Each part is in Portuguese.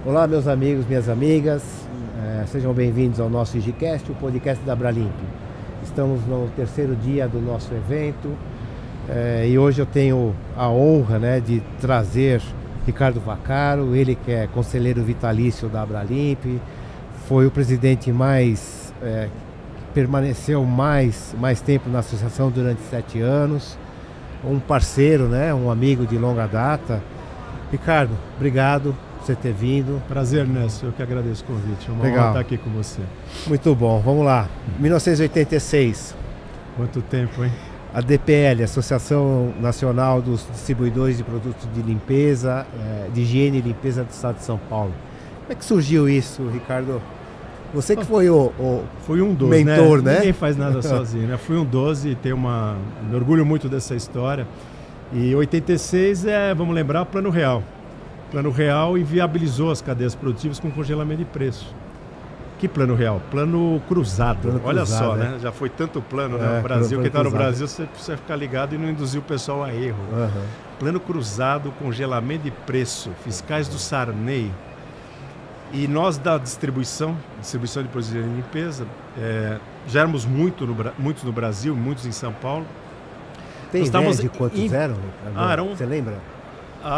Olá, meus amigos, minhas amigas, sejam bem-vindos ao nosso IGCast, o podcast da Abralimp. Estamos no terceiro dia do nosso evento e hoje eu tenho a honra, de trazer Ricardo Vaccaro, ele que é conselheiro vitalício da Abralimp, foi o presidente permaneceu mais tempo na associação durante 7 anos, um parceiro, um amigo de longa data. Ricardo, obrigado por você ter vindo. Prazer, Ernesto, eu que agradeço o convite, é uma Legal. honra estar aqui com você. Muito bom, vamos lá. 1986. Quanto tempo, hein? A DPL, Associação Nacional dos Distribuidores de Produtos de Limpeza, de Higiene e Limpeza do Estado de São Paulo. Como é que surgiu isso, Ricardo? Você que foi Fui um dos, mentor, né? Ninguém faz nada sozinho, né? Fui um 12 e me orgulho muito dessa história. E 86 vamos lembrar, Plano Real. Plano Real inviabilizou as cadeias produtivas com congelamento de preço. Que Plano Real? Plano cruzado. Olha só, né? Já foi tanto plano no Brasil. Quem está no Brasil, você precisa ficar ligado e não induzir o pessoal a erro. Uhum. Plano cruzado, congelamento de preço, fiscais do Sarney. E nós da distribuição de produtos de limpeza, já éramos muitos no Brasil, muitos em São Paulo. Tem ideia de quantos eram? Você lembra?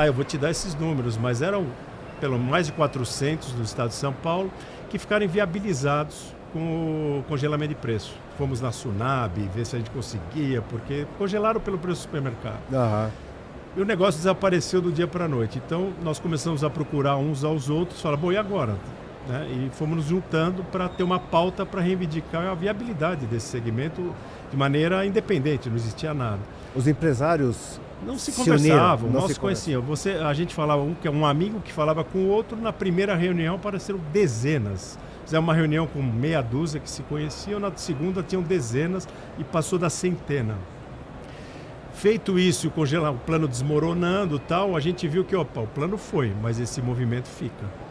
Eu vou te dar esses números, mas eram pelo mais de 400 no estado de São Paulo que ficaram inviabilizados com o congelamento de preço. Fomos na Sunab ver se a gente conseguia, porque congelaram pelo preço do supermercado. Uhum. E o negócio desapareceu do dia para a noite. Então, nós começamos a procurar uns aos outros, falar, bom, e agora? E fomos nos juntando para ter uma pauta para reivindicar a viabilidade desse segmento de maneira independente, não existia nada. Os empresários não se conversavam, não se conheciam. A gente falava, um amigo que falava com o outro, na primeira reunião apareceram dezenas. Fizemos uma reunião com meia dúzia que se conheciam, na segunda tinham dezenas e passou da centena. Feito isso, o plano desmoronando a gente viu que o plano foi, mas esse movimento fica.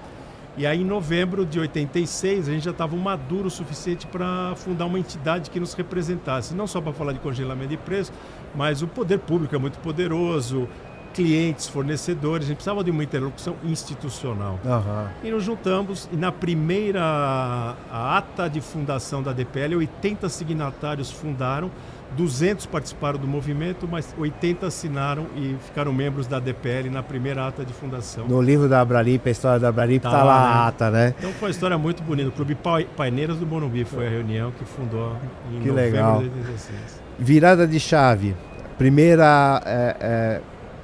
E aí em novembro de 86 a gente já estava maduro o suficiente para fundar uma entidade que nos representasse, não só para falar de congelamento de preço, mas o poder público é muito poderoso, clientes, fornecedores, a gente precisava de uma interlocução institucional. Uhum. E nos juntamos, e na primeira ata de fundação da DPL, 80 signatários fundaram, 200 participaram do movimento, mas 80 assinaram e ficaram membros da DPL na primeira ata de fundação. No livro da Abralimp, a história da Abralimp, está lá a ata, né? Então foi uma história muito bonita. O Clube Paineiras do Morumbi foi a reunião que fundou em novembro legal. de 86. Virada de chave. Primeira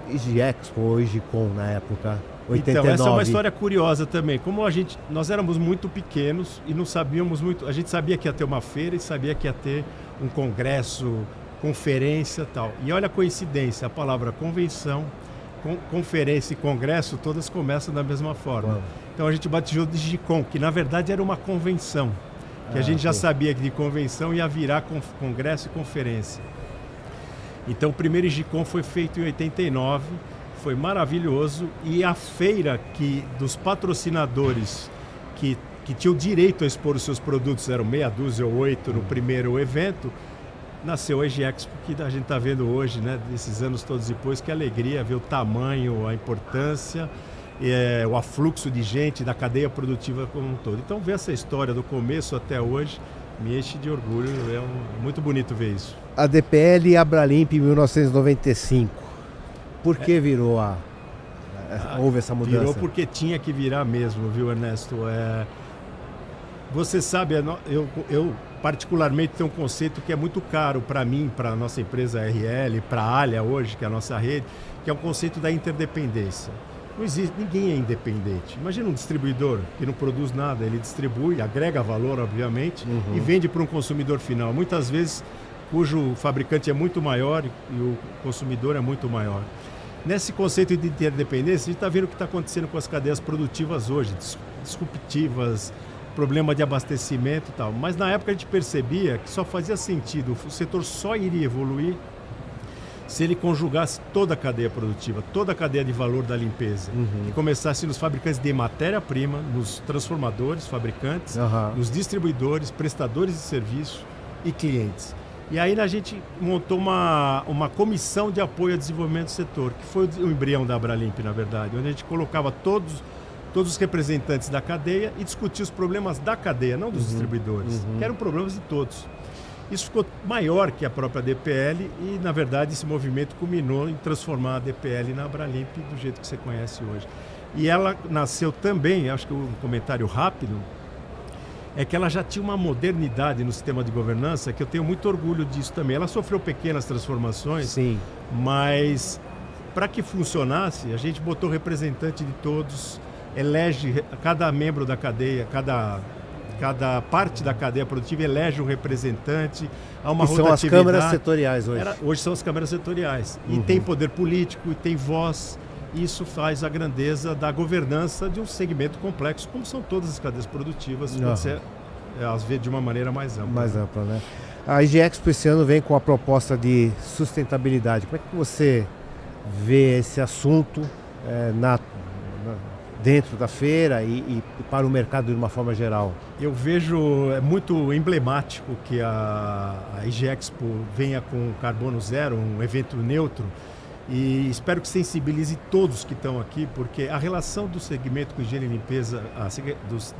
IGExpo ou IGCOM na época, 89. Então, essa é uma história curiosa também. Como nós éramos muito pequenos e não sabíamos muito. A gente sabia que ia ter uma feira e sabia que ia ter um congresso, conferência e tal. E olha a coincidência, a palavra convenção, conferência e congresso, todas começam da mesma forma. Então a gente batizou de IGCOM, que na verdade era uma convenção. Que a gente já sabia que de convenção ia virar congresso e conferência. Então o primeiro IGCOM foi feito em 89, foi maravilhoso. E a feira dos patrocinadores que tinham direito a expor os seus produtos, eram meia dúzia ou 8 no primeiro evento, nasceu a IGExpo, que a gente está vendo hoje, desses anos todos depois, que alegria ver o tamanho, a importância, o afluxo de gente da cadeia produtiva como um todo. Então ver essa história do começo até hoje me enche de orgulho, muito bonito ver isso. A DPL e a Abralimp em 1995, por que virou houve essa mudança? Virou porque tinha que virar mesmo, viu, Ernesto? Você sabe, eu particularmente tenho um conceito que é muito caro para mim, para a nossa empresa RL, para a Alia hoje, que é a nossa rede, que é o conceito da interdependência. Não existe, ninguém é independente. Imagina um distribuidor que não produz nada, ele distribui, agrega valor, obviamente, e vende para um consumidor final. Muitas vezes, cujo fabricante é muito maior e o consumidor é muito maior. Nesse conceito de interdependência, a gente está vendo o que está acontecendo com as cadeias produtivas hoje, disruptivas, problema de abastecimento e tal. Mas na época a gente percebia que só fazia sentido, o setor só iria evoluir se ele conjugasse toda a cadeia produtiva, toda a cadeia de valor da limpeza. E começasse nos fabricantes de matéria-prima, nos transformadores, fabricantes, nos distribuidores, prestadores de serviço e clientes. E aí a gente montou uma comissão de apoio ao desenvolvimento do setor, que foi o embrião da Abralimp, na verdade, onde a gente colocava todos os representantes da cadeia e discutir os problemas da cadeia, não dos distribuidores, que eram problemas de todos. Isso ficou maior que a própria DPL e, na verdade, esse movimento culminou em transformar a DPL na Abralimp do jeito que você conhece hoje. E ela nasceu também, acho que um comentário rápido, é que ela já tinha uma modernidade no sistema de governança, que eu tenho muito orgulho disso também. Ela sofreu pequenas transformações, Sim. mas para que funcionasse, a gente botou representante de todos, elege cada membro da cadeia, cada parte da cadeia produtiva elege um representante, há uma rotatividade. São as câmaras setoriais hoje. Hoje são as câmaras setoriais. E tem poder político, e tem voz. Isso faz a grandeza da governança de um segmento complexo, como são todas as cadeias produtivas, pode ser, às vezes, de uma maneira mais ampla. Mais ampla, né? A IGExpo esse ano vem com a proposta de sustentabilidade. Como é que você vê esse assunto dentro da feira e para o mercado de uma forma geral? Eu vejo, é muito emblemático que a IGExpo venha com Carbono Zero, um evento neutro, e espero que sensibilize todos que estão aqui, porque a relação do segmento com higiene e limpeza,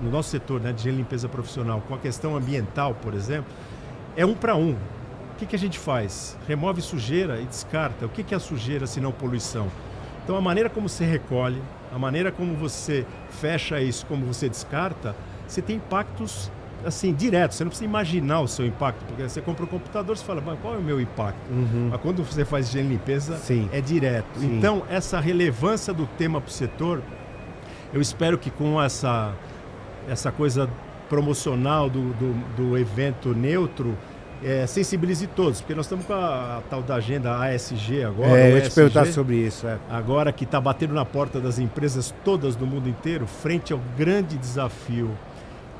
no nosso setor, né, de higiene e limpeza profissional, com a questão ambiental, por exemplo, é 1 para 1. O que a gente faz? Remove sujeira e descarta. O que é a sujeira se não poluição? Então a maneira como você recolhe, a maneira como você fecha isso, como você descarta, você tem impactos assim, diretos. Você não precisa imaginar o seu impacto, porque você compra um computador e fala, qual é o meu impacto? Mas quando você faz higiene e limpeza, Sim. é direto. Sim. Então, essa relevância do tema para o setor, eu espero que com essa coisa promocional do evento neutro, sensibilize todos, porque nós estamos com a tal da agenda ASG agora. Eu ia te perguntar sobre isso. Agora que está batendo na porta das empresas todas do mundo inteiro, frente ao grande desafio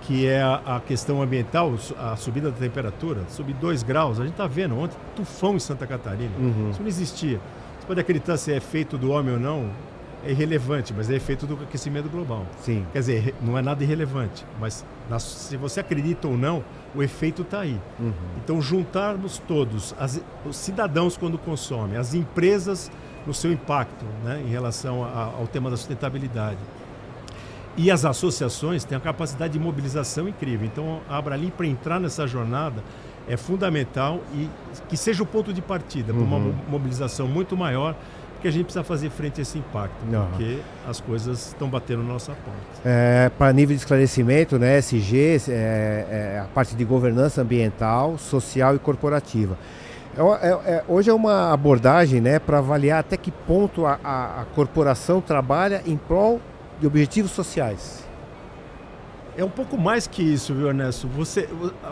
que é a questão ambiental, a subida da temperatura, subir 2 graus. A gente está vendo ontem tufão em Santa Catarina. Isso não existia. Você pode acreditar se é efeito do homem ou não, é irrelevante, mas é efeito do aquecimento global. Sim. Quer dizer, não é nada irrelevante, mas se você acredita ou não, o efeito está aí. Então, juntarmos todos, os cidadãos quando consomem, as empresas no seu impacto, né, em relação ao tema da sustentabilidade. E as associações têm a capacidade de mobilização incrível. Então, a Abralimp, para entrar nessa jornada, é fundamental e que seja o ponto de partida para uma mobilização muito maior, porque a gente precisa fazer frente a esse impacto, porque as coisas estão batendo na nossa porta. Para nível de esclarecimento, né, SG, a parte de governança ambiental, social e corporativa. Hoje é uma abordagem, né, para avaliar até que ponto a corporação trabalha em prol de objetivos sociais. É um pouco mais que isso, viu, Ernesto?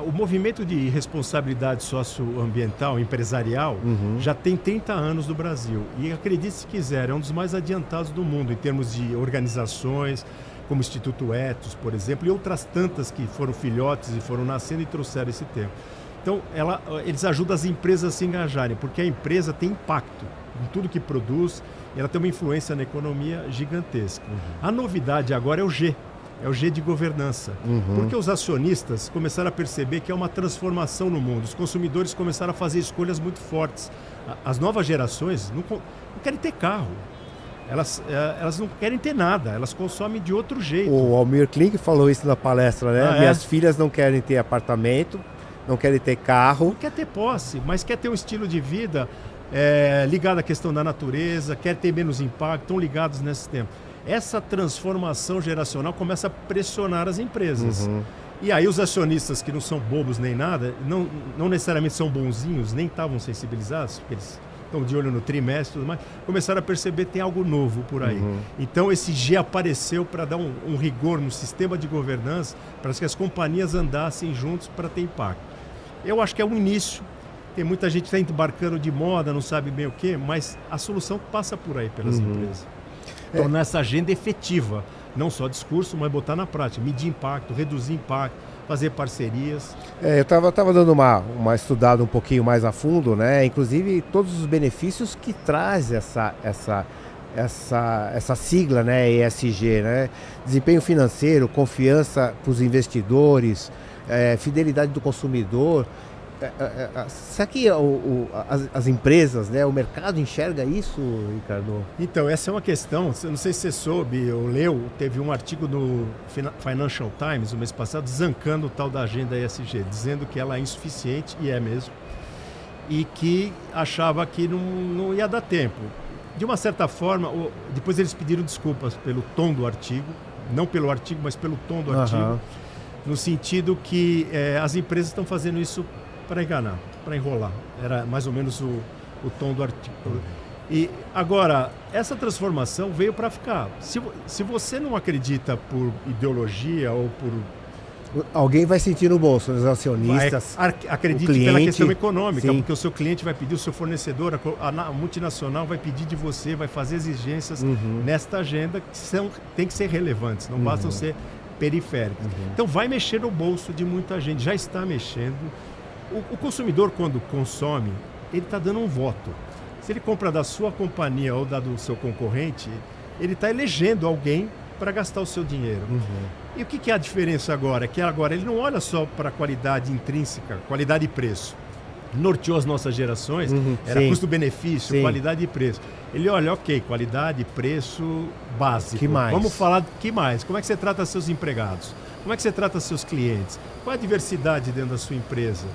O movimento de responsabilidade socioambiental, empresarial, já tem 30 anos no Brasil. E acredite se quiser, é um dos mais adiantados do mundo em termos de organizações, como o Instituto Ethos, por exemplo, e outras tantas que foram filhotes e foram nascendo e trouxeram esse tema. Então, eles ajudam as empresas a se engajarem, porque a empresa tem impacto em tudo que produz, e ela tem uma influência na economia gigantesca. A novidade agora é o G de governança, porque os acionistas começaram a perceber que é uma transformação no mundo, os consumidores começaram a fazer escolhas muito fortes. As novas gerações não querem ter carro, elas não querem ter nada, elas consomem de outro jeito. O Almir Klink falou isso na palestra, né? Minhas filhas não querem ter apartamento, não querem ter carro. Não quer ter posse, mas quer ter um estilo de vida ligado à questão da natureza, quer ter menos impacto, estão ligados nesse tempo. Essa transformação geracional começa a pressionar as empresas. E aí os acionistas que não são bobos nem nada, não necessariamente são bonzinhos, nem estavam sensibilizados, porque eles estão de olho no trimestre e tudo mais, começaram a perceber que tem algo novo por aí. Então esse G apareceu para dar um rigor no sistema de governança, para que as companhias andassem juntos para ter impacto. Eu acho que é um início. Tem muita gente que está embarcando de moda, não sabe bem o quê, mas a solução passa por aí pelas empresas. Tornar essa agenda efetiva, não só discurso, mas botar na prática, medir impacto, reduzir impacto, fazer parcerias. Eu estava dando uma estudada um pouquinho mais a fundo, né? Inclusive todos os benefícios que traz essa sigla, né? ESG, né? Desempenho financeiro, confiança para os investidores, fidelidade do consumidor. será que as empresas, né, o mercado enxerga isso, Ricardo? Então, essa é uma questão, não sei se você soube ou leu, teve um artigo no Financial Times, no mês passado, zancando o tal da agenda ESG, dizendo que ela é insuficiente, e é mesmo, e que achava que não ia dar tempo. De uma certa forma, depois eles pediram desculpas pelo tom do artigo, não pelo artigo, mas pelo tom do artigo, no sentido que as empresas estão fazendo isso para enganar, para enrolar. Era mais ou menos o tom do artigo. E agora, essa transformação veio para ficar. Se você não acredita por ideologia ou por... Alguém vai sentir no bolso, os acionistas. Acredite cliente, pela questão econômica, sim. porque o seu cliente vai pedir, o seu fornecedor, a multinacional vai pedir de você, vai fazer exigências nesta agenda que tem que ser relevantes, não bastam ser periféricas. Então vai mexer no bolso de muita gente, já está mexendo. O consumidor, quando consome, ele está dando um voto. Se ele compra da sua companhia ou da do seu concorrente, ele está elegendo alguém para gastar o seu dinheiro. E o que é a diferença agora? Que agora ele não olha só para a qualidade intrínseca, qualidade e preço. Norteou as nossas gerações, era custo-benefício, qualidade e preço. Ele olha, ok, qualidade, preço, básico. Que mais? Vamos falar do que mais? Como é que você trata seus empregados? Como é que você trata seus clientes? Qual é a diversidade dentro da sua empresa?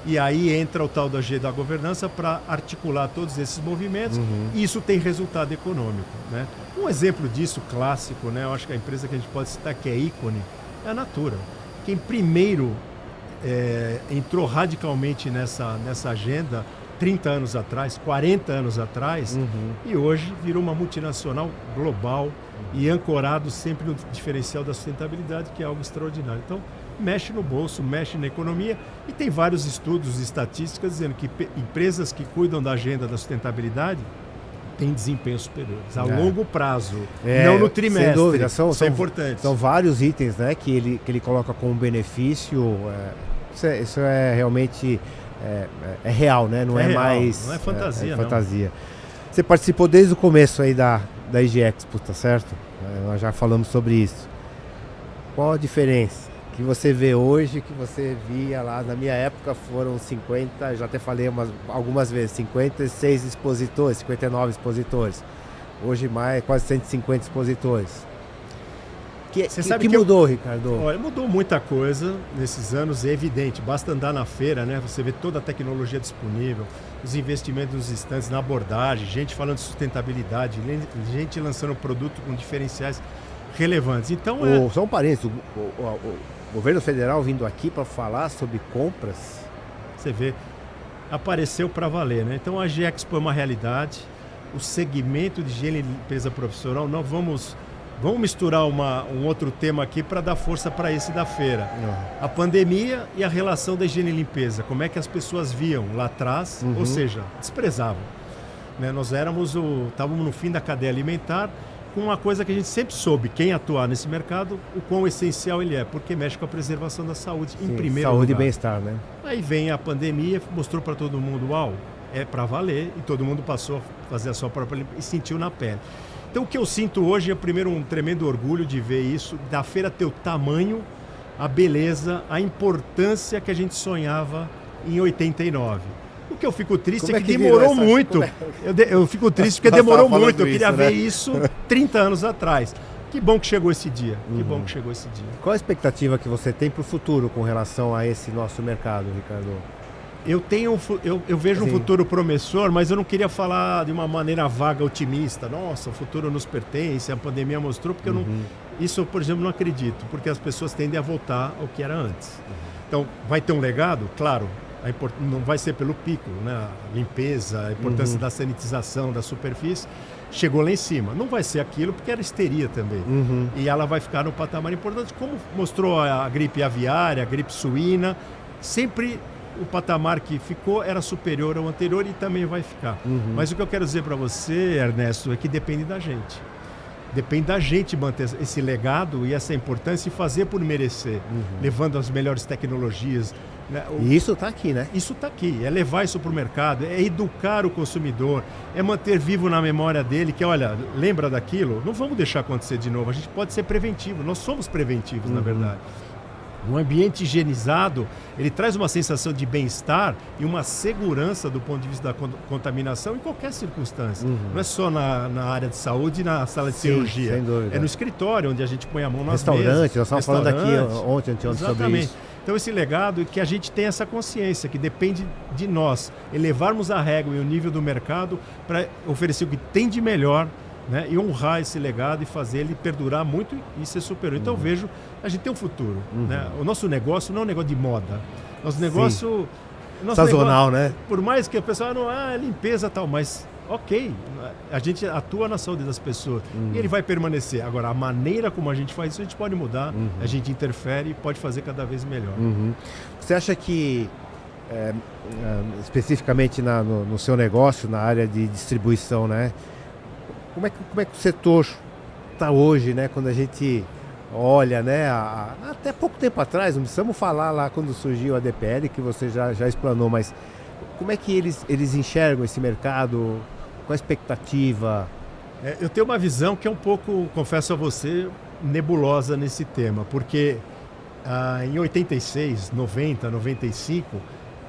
E aí entra o tal da G da governança para articular todos esses movimentos e isso tem resultado econômico, né? Um exemplo disso clássico, né? Eu acho que a empresa que a gente pode citar que é ícone é a Natura. Quem primeiro entrou radicalmente nessa agenda 30 anos atrás, 40 anos atrás, e hoje virou uma multinacional global e ancorado sempre no diferencial da sustentabilidade, que é algo extraordinário. Então, mexe no bolso, mexe na economia, e tem vários estudos e estatísticas dizendo que empresas que cuidam da agenda da sustentabilidade têm desempenhos superiores, a longo prazo, não no trimestre. Sem dúvida, isso é importante. São vários itens, né, que ele coloca como benefício, isso é realmente real, né? Não é real, mais... não é fantasia, fantasia. Você participou desde o começo aí da IG Expo, tá certo? Nós já falamos sobre isso. Qual a diferença que você vê hoje, que você via lá? Na minha época foram 50, já até falei algumas vezes, 56 expositores, 59 expositores. Hoje quase 150 expositores. Você sabe que mudou, Ricardo? Olha, mudou muita coisa nesses anos, é evidente. Basta andar na feira, né? Você vê toda a tecnologia disponível, os investimentos nos estandes, na abordagem, gente falando de sustentabilidade, gente lançando produto com diferenciais relevantes. Então só um parênteses, o governo federal vindo aqui para falar sobre compras. Você vê, apareceu para valer, né? Então a IG Expo é uma realidade. O segmento de higiene e limpeza profissional, não vamos misturar um outro tema aqui para dar força para esse da feira. A pandemia e a relação da higiene e limpeza. Como é que as pessoas viam lá atrás, ou seja, desprezavam. Né? Nós estávamos no fim da cadeia alimentar, com uma coisa que a gente sempre soube, quem atuar nesse mercado, o quão essencial ele é, porque mexe com a preservação da saúde em primeiro lugar. Saúde e bem-estar, né? Aí vem a pandemia, mostrou para todo mundo, é para valer, e todo mundo passou a fazer a sua própria limpeza e sentiu na pele. Então o que eu sinto hoje é primeiro um tremendo orgulho de ver isso, da feira ter o tamanho, a beleza, a importância que a gente sonhava em 89. O que eu fico triste é que demorou muito. Eu fico triste porque demorou muito. Eu queria ver isso 30 anos atrás. Que bom que chegou esse dia. Que bom que chegou esse dia. Qual a expectativa que você tem para o futuro com relação a esse nosso mercado, Ricardo? Eu vejo um futuro promissor, mas eu não queria falar de uma maneira vaga, otimista. Nossa, o futuro nos pertence, a pandemia mostrou, porque isso, por exemplo, não acredito, porque as pessoas tendem a voltar ao que era antes. Então, vai ter um legado? Claro, não vai ser pelo pico, né? A limpeza, a importância da sanitização da superfície, chegou lá em cima. Não vai ser aquilo, porque era histeria também. E ela vai ficar no patamar importante, como mostrou a gripe aviária, a gripe suína, sempre o patamar que ficou era superior ao anterior e também vai ficar. Mas o que eu quero dizer para você, Ernesto, é que depende da gente. Depende da gente manter esse legado e essa importância e fazer por merecer, levando as melhores tecnologias. Né? E isso está aqui, né? Isso está aqui, é levar isso para o mercado, é educar o consumidor, é manter vivo na memória dele que, olha, lembra daquilo? Não vamos deixar acontecer de novo, a gente pode ser preventivo, nós somos preventivos, na verdade. Um ambiente higienizado, ele traz uma sensação de bem-estar e uma segurança do ponto de vista da contaminação em qualquer circunstância. Não é só na área de saúde e na sala de cirurgia. Sem dúvida. É no escritório, onde a gente põe a mão nas Restaurante, mesas. nós estávamos falando aqui ontem sobre isso. Então esse legado é que a gente tem essa consciência, que depende de nós elevarmos a régua e o nível do mercado para oferecer o que tem de melhor, né, e honrar esse legado e fazer ele perdurar muito e ser superior. Então eu vejo, a gente tem um futuro. Né? O nosso negócio não é um negócio de moda. Nosso negócio... Sazonal, né? Por mais que a pessoa não, é limpeza e tal, mas ok, a gente atua na saúde das pessoas e ele vai permanecer. Agora, a maneira como a gente faz isso, a gente pode mudar, a gente interfere e pode fazer cada vez melhor. Você acha que, especificamente no seu negócio, na área de distribuição, né? Como é que o setor está hoje, né? Quando a gente olha, né? Até pouco tempo atrás, não precisamos falar lá quando surgiu a DPL, que você já explanou, mas como é que eles enxergam esse mercado? Qual a expectativa? Eu tenho uma visão que é um pouco, confesso a você, nebulosa nesse tema, porque em 86, 90, 95,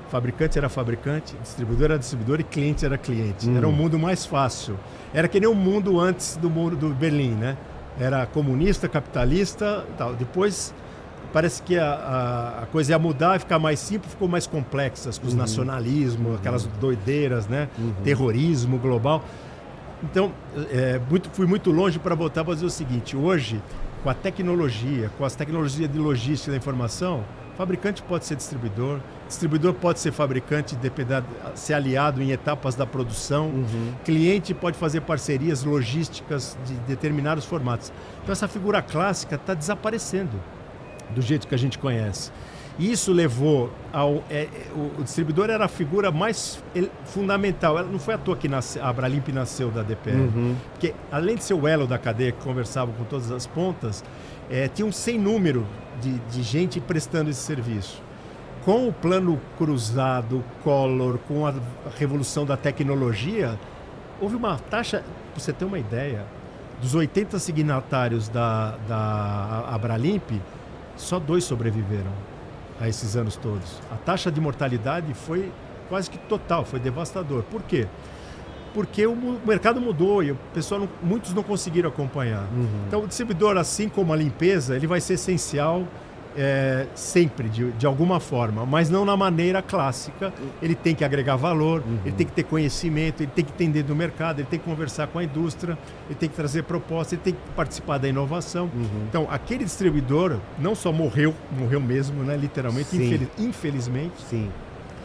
fabricante era fabricante, distribuidor era distribuidor e cliente era cliente. Era um mundo mais fácil. Era que nem o mundo antes do muro do Berlim, né? Era comunista, capitalista, tal. Depois parece que a coisa ia mudar, ia ficar mais simples, ficou mais complexa, com os nacionalismos, aquelas doideiras, né? Terrorismo global. Então, fui muito longe para voltar para dizer o seguinte: hoje, com a tecnologia, com as tecnologias de logística da informação, fabricante pode ser distribuidor, distribuidor pode ser fabricante, ser aliado em etapas da produção, cliente pode fazer parcerias logísticas de determinados formatos. Então essa figura clássica está desaparecendo do jeito que a gente conhece. E isso levou o distribuidor era a figura mais fundamental. Não foi à toa que a Abralimp nasceu da DPL. Porque além de ser o elo da cadeia que conversava com todas as pontas, tinha um sem número de gente prestando esse serviço. Com o plano cruzado, Collor, com a revolução da tecnologia, houve uma taxa, para você ter uma ideia, dos 80 signatários da Abralimp, só 2 sobreviveram a esses anos todos. A taxa de mortalidade foi quase que total, foi devastador. Por quê? Porque o mercado mudou e muitos não conseguiram acompanhar. Então o distribuidor, assim como a limpeza, ele vai ser essencial sempre, de alguma forma, mas não na maneira clássica. Ele tem que agregar valor, ele tem que ter conhecimento, ele tem que entender do mercado, ele tem que conversar com a indústria, ele tem que trazer propostas, ele tem que participar da inovação. Então, aquele distribuidor não só morreu mesmo, né, literalmente, infelizmente. Sim.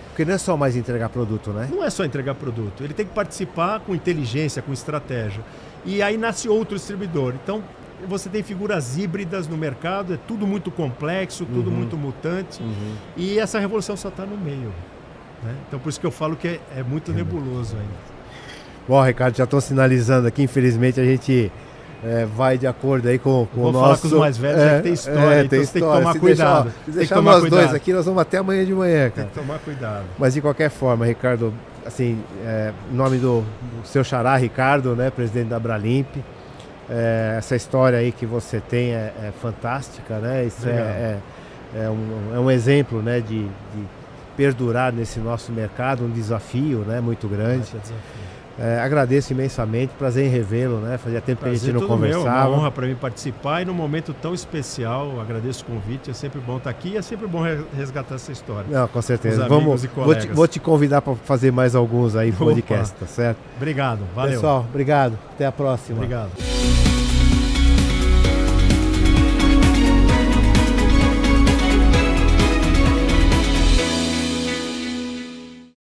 Porque não é só mais entregar produto, né? Não é só entregar produto, ele tem que participar com inteligência, com estratégia. E aí nasce outro distribuidor. Então, você tem figuras híbridas no mercado, é tudo muito complexo, tudo muito mutante, e essa revolução só está no meio. Né? Então, por isso que eu falo que é muito nebuloso ainda. Bom, Ricardo, já estou sinalizando aqui, infelizmente a gente vai de acordo aí com o nosso... Vou falar com os mais velhos, que tem história, então você tem que tomar cuidado. Se deixar nós dois aqui, nós vamos até amanhã de manhã, cara. Tem que tomar cuidado. Mas de qualquer forma, Ricardo, assim, em nome do seu xará, Ricardo, né, presidente da Abralimp, essa história aí que você tem é fantástica, né? Isso é um exemplo, né, de perdurar nesse nosso mercado, um desafio, né, muito grande. Agradeço imensamente, prazer em revê-lo, né? Fazia tempo que a gente não conversava. É uma honra para mim participar e num momento tão especial. Agradeço o convite, é sempre bom estar aqui e é sempre bom resgatar essa história. Não, com certeza. Vou te convidar para fazer mais alguns aí podcast, tá certo? Obrigado, valeu. Pessoal, obrigado. Até a próxima. Obrigado.